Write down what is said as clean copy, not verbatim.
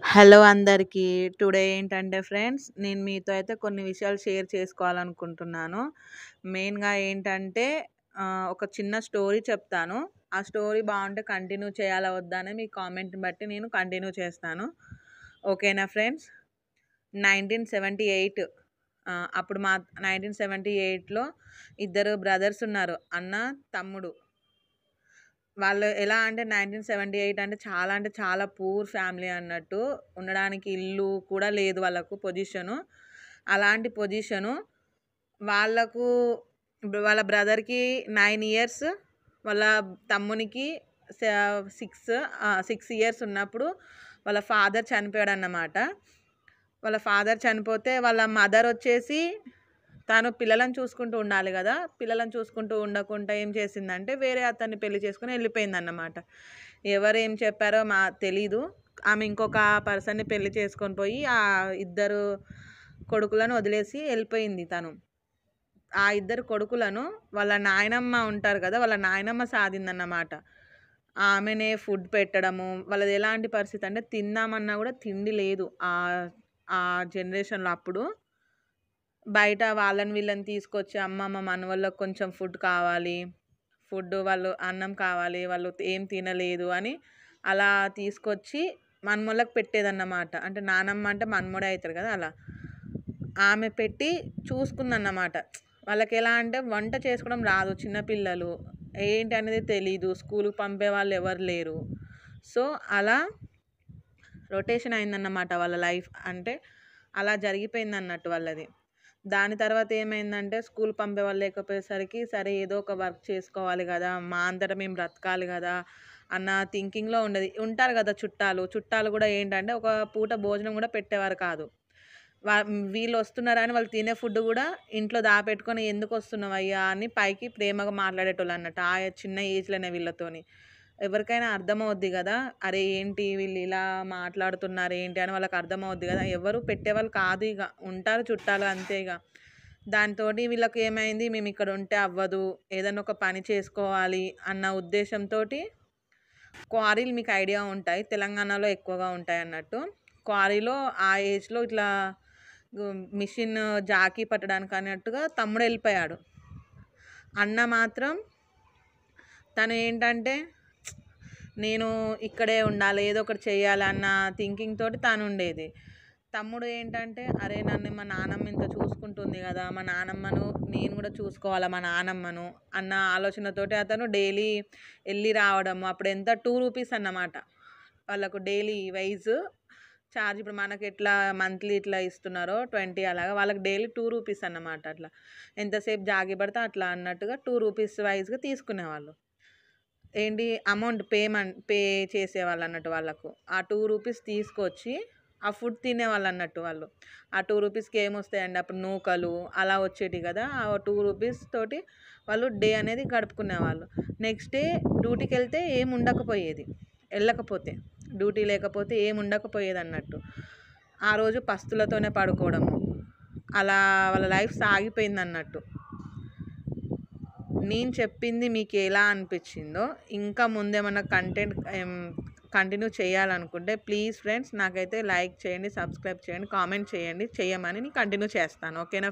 Hello అందరికీ. Today ఏంటంటే friends, నేను మీతో అయితే కొన్ని విషయాలు షేర్ చేసుకోవాలనుకుంటున్నాను. మెయిన్‌గా ఏంటంటే ఒక చిన్న స్టోరీ చెప్తాను. ఆ స్టోరీ బావుంటే కంటిన్యూ చేయాలా వద్దా అని మీ కామెంట్‌ని బట్టి నేను కంటిన్యూ చేస్తాను. ఓకేనా ఫ్రెండ్స్? 1978 అప్పుడు 1978లో ఇద్దరు బ్రదర్స్ ఉన్నారు. అన్న, తమ్ముడు. వాళ్ళు ఎలా అంటే 1978 అంటే చాలా పూర్ ఫ్యామిలీ అన్నట్టు. ఉండడానికి ఇల్లు కూడా లేదు వాళ్ళకు పొజిషను. అలాంటి పొజిషను వాళ్ళకు ఇప్పుడు వాళ్ళ బ్రదర్‌కి 9 ఇయర్స్, వాళ్ళ తమ్మునికి స 6 ఇయర్స్ ఉన్నప్పుడు వాళ్ళ ఫాదర్ చనిపోయాడన్నమాట. వాళ్ళ ఫాదర్ చనిపోతే వాళ్ళ మదర్ వచ్చేసి తను పిల్లలను చూసుకుంటూ ఉండాలి గదా! పిల్లలను చూసుకుంటూ ఉండకుండా ఏం చేసిందంటే, వేరే అతన్ని పెళ్లి చేసుకొని ఎళ్ళిపోయిందన్నమాట. ఎవరేం చెప్పారో తెలీదు. ఆమె ఇంకొక పర్సన్‌ని పెళ్లి చేసుకొని పోయి, ఆ ఇద్దరు కొడుకులను వదిలేసి ఎళ్ళిపోయింది తను. ఆ ఇద్దరు కొడుకులను వాళ్ళ నాయనమ్మ ఉంటారు గదా! వాళ్ళ నాయనమ్మ సాదిందన్నమాట. ఆమెనే ఫుడ్ పెట్టడము, వాళ్ళది ఎలాంటి పరిస్థితి అంటే తిందామన్నా గూడా తిండి లేదు. ఆ జనరేషన్‌లో అప్పుడు. బయట వాళ్ళని వీళ్ళని తీసుకొచ్చి అమ్మమ్మ మనవళ్ళకి కొంచెం ఫుడ్ కావాలి. వాళ్ళు అన్నం కావాలి. వాళ్ళు ఏం తినలేదు అని అలా తీసుకొచ్చి మనమోళ్ళకి పెట్టేదన్నమాట. అంటే నానమ్మ అంటే మనమడే అయితాడు కదా! అలా. ఆమె పెట్టి చూసుకుందన్నమాట. వాళ్ళకెలా అంటే వంట చేసుకోవడం రాదు. చిన్న పిల్లలు. ఏంటి అనేది తెలీదు. స్కూలుకి పంపేవాళ్ళు ఎవరు లేరు. సో, అలా రొటేషన్ అయిందన్నమాట వాళ్ళ లైఫ్. అంటే అలా జరిగిపోయిందన్నట్టు వాళ్ళది. దాని తర్వాత ఏమైందంటే స్కూల్ పంపేవాళ్ళు లేకపోయేసరికి సరే ఏదో ఒక వర్క్ చేసుకోవాలి గదా! మా అంతట మేము బ్రతకాలి గదా! అన్న థింకింగ్‌లో ఉంటారు గదా చుట్టాలు. చుట్టాలు గూడా ఏంటంటే ఒక పూట భోజనం గూడా పెట్టేవారు కాదు. వీళ్ళొస్తున్నారని వాళ్ళు తినే ఫుడ్ గూడా ఇంట్లో దాపెట్టుకొని ఎందుకొస్తున్నావయ్యా అని పైకి ప్రేమగా మాట్లాడేటోళ్ళన్నట్టు. చిన్న ఏజ్‌లోనే వీళ్ళతోని. ఎవరికైనా అర్థమవుద్ది గదా! అరే! ఏంటి వీళ్ళు ఇలా మాట్లాడుతున్నారేంటి అని వాళ్ళకి అర్థమవుద్ది గదా! ఎవరు పెట్టేవాళ్ళు కాదు ఇగ. ఉంటారు చుట్టాలు అంతే ఇగ. దాంతోటి వీళ్ళకేమైంది మేమిక్కడ ఉంటే అవ్వదు. ఏదన్నా ఒక పని చేసుకోవాలి అన్న ఉద్దేశంతోటి క్వారీలు మీకు ఐడియా ఉంటాయి. తెలంగాణలో ఎక్కువగా ఉంటాయన్నట్టు. క్వారీలో ఆ ఏజ్‌లో ఇట్లా మిషన్ జాకీ పట్టడానికి అన్నట్టుగా తమ్ముడెళ్ళిపోయాడు. అన్న మాత్రం తను ఏంటంటే నేను ఇక్కడే ఉండాలి. ఏదో ఒకటి చేయాలి అన్న థింకింగ్ తోటి తనుండేది. తమ్ముడు ఏంటంటే, అరే! నన్ను మా నానమ్మ ఇంత చూసుకుంటుంది గదా! మా నానమ్మను నేను గూడా చూసుకోవాలా మా నానమ్మను అన్న ఆలోచనతోటి అతను డైలీ ఎళ్లి రావడము. అప్పుడెంత రూ. 2 అన్నమాట. వాళ్ళకు డైలీ వైస్ చార్జ్. ఇప్పుడు మనకెట్లా మంత్లీ ఇట్లా ఇస్తున్నారో 20 అలాగా వాళ్ళకి డైలీ రూ. 2 అన్నమాట అట్లా. ఎంతసేపు జాగి పడితే అట్లా అన్నట్టుగా రూ. 2 వైస్‌గా తీసుకునేవాళ్ళు. ఏంటి అమౌంట్ పే చేసేవాళ్ళన్నట్టు వాళ్ళకు. ఆ రూ. 2 తీసుకొచ్చి ఆ ఫుడ్ తినేవాళ్ళన్నట్టు వాళ్ళు. ఆ రూ. 2కి ఏమొస్తాయండి అప్పుడు నూకలు అలా వచ్చేటివి కదా! ఆ రూ. 2 తోటి వాళ్ళు డే అనేది గడుపుకునేవాళ్ళు. నెక్స్ట్ డే డ్యూటీకెళ్తే ఏముండకపోయేది. ఎళ్ళకపోతే. డ్యూటీ లేకపోతే ఏముండకపోయేదన్నట్టు. ఆ రోజు పస్తులతోనే పడుకోవడము. అలా వాళ్ళ లైఫ్ సాగిపోయిందన్నట్టు. నేను చెప్పింది మీకెలా అనిపిచ్చిందో, ఇంకా ముందేమన్నా కంటిన్యూ చేయాలనుకుంటే ప్లీజ్ ఫ్రెండ్స్ నాకైతే లైక్ చేయండి, సబ్స్క్రైబ్ చేయండి, కామెంట్ చేయండి. చెయ్యమని నేను కంటిన్యూ చేస్తాను. ఓకేనా?